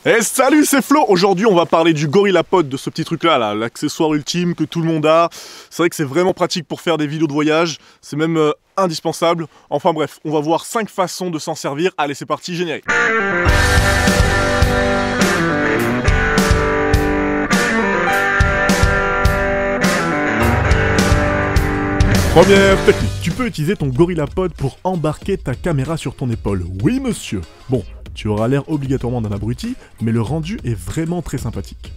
Eh salut, c'est Flo. Aujourd'hui on va parler du GorillaPod, de ce petit truc là, l'accessoire ultime que tout le monde a. C'est vrai que c'est vraiment pratique pour faire des vidéos de voyage, c'est même indispensable. Enfin bref, on va voir 5 façons de s'en servir. Allez, c'est parti, générique. Première technique, tu peux utiliser ton GorillaPod pour embarquer ta caméra sur ton épaule. Oui monsieur. Bon, tu auras l'air obligatoirement d'un abruti, mais le rendu est vraiment très sympathique.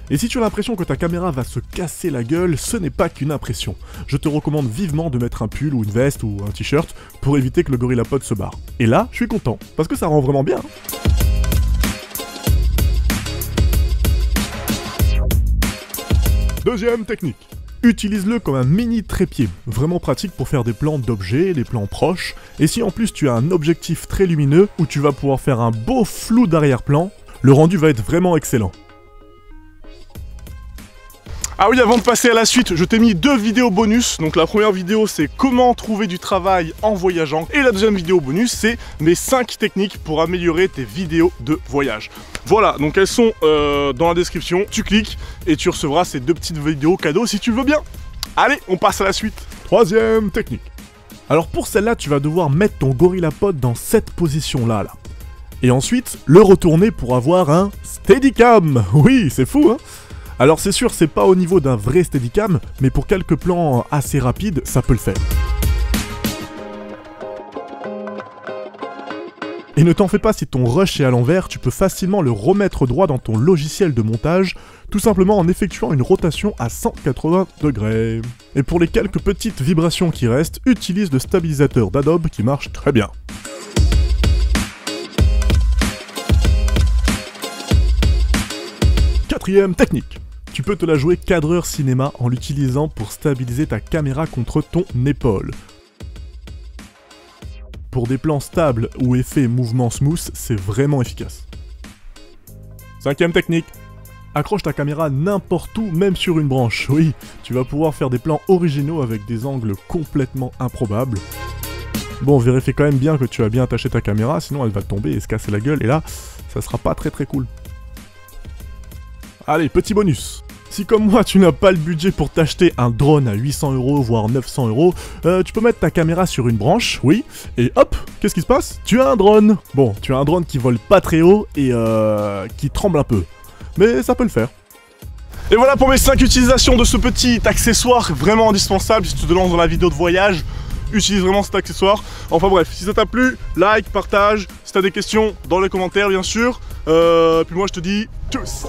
Et si tu as l'impression que ta caméra va se casser la gueule, ce n'est pas qu'une impression. Je te recommande vivement de mettre un pull ou une veste ou un t-shirt pour éviter que le GorillaPod se barre. Et là, je suis content, parce que ça rend vraiment bien. Deuxième technique. Utilise-le comme un mini trépied, vraiment pratique pour faire des plans d'objets, des plans proches, et si en plus tu as un objectif très lumineux où tu vas pouvoir faire un beau flou d'arrière-plan, le rendu va être vraiment excellent. Ah oui, avant de passer à la suite, je t'ai mis 2 vidéos bonus. Donc la première vidéo, c'est comment trouver du travail en voyageant. Et la deuxième vidéo bonus, c'est mes 5 techniques pour améliorer tes vidéos de voyage. Voilà, donc elles sont dans la description. Tu cliques et tu recevras ces 2 petites vidéos cadeaux si tu le veux bien. Allez, on passe à la suite. Troisième technique. Alors pour celle-là, tu vas devoir mettre ton GorillaPod dans cette position-là. Et ensuite, le retourner pour avoir un Steadicam. Oui, c'est fou, hein? Alors c'est sûr, c'est pas au niveau d'un vrai Steadicam, mais pour quelques plans assez rapides, ça peut le faire. Et ne t'en fais pas, si ton rush est à l'envers, tu peux facilement le remettre droit dans ton logiciel de montage, tout simplement en effectuant une rotation à 180 degrés. Et pour les quelques petites vibrations qui restent, utilise le stabilisateur d'Adobe qui marche très bien. Quatrième technique. Tu peux te la jouer cadreur cinéma en l'utilisant pour stabiliser ta caméra contre ton épaule. Pour des plans stables ou effet mouvement smooth, c'est vraiment efficace. Cinquième technique. Accroche ta caméra n'importe où, même sur une branche. Oui, tu vas pouvoir faire des plans originaux avec des angles complètement improbables. Bon, vérifie quand même bien que tu as bien attaché ta caméra, sinon elle va tomber et se casser la gueule, et là, ça sera pas très cool. Allez, petit bonus. Si comme moi tu n'as pas le budget pour t'acheter un drone à 800 €, voire 900 €, tu peux mettre ta caméra sur une branche, oui, et hop, qu'est-ce qui se passe? Tu as un drone. Bon, tu as un drone qui vole pas très haut et qui tremble un peu, mais ça peut le faire. Et voilà pour mes 5 utilisations de ce petit accessoire vraiment indispensable si tu te lances dans la vidéo de voyage. Utilise vraiment cet accessoire. Enfin bref, si ça t'a plu, like, partage. Si t'as des questions, dans les commentaires bien sûr. Puis moi je te dis tchuss.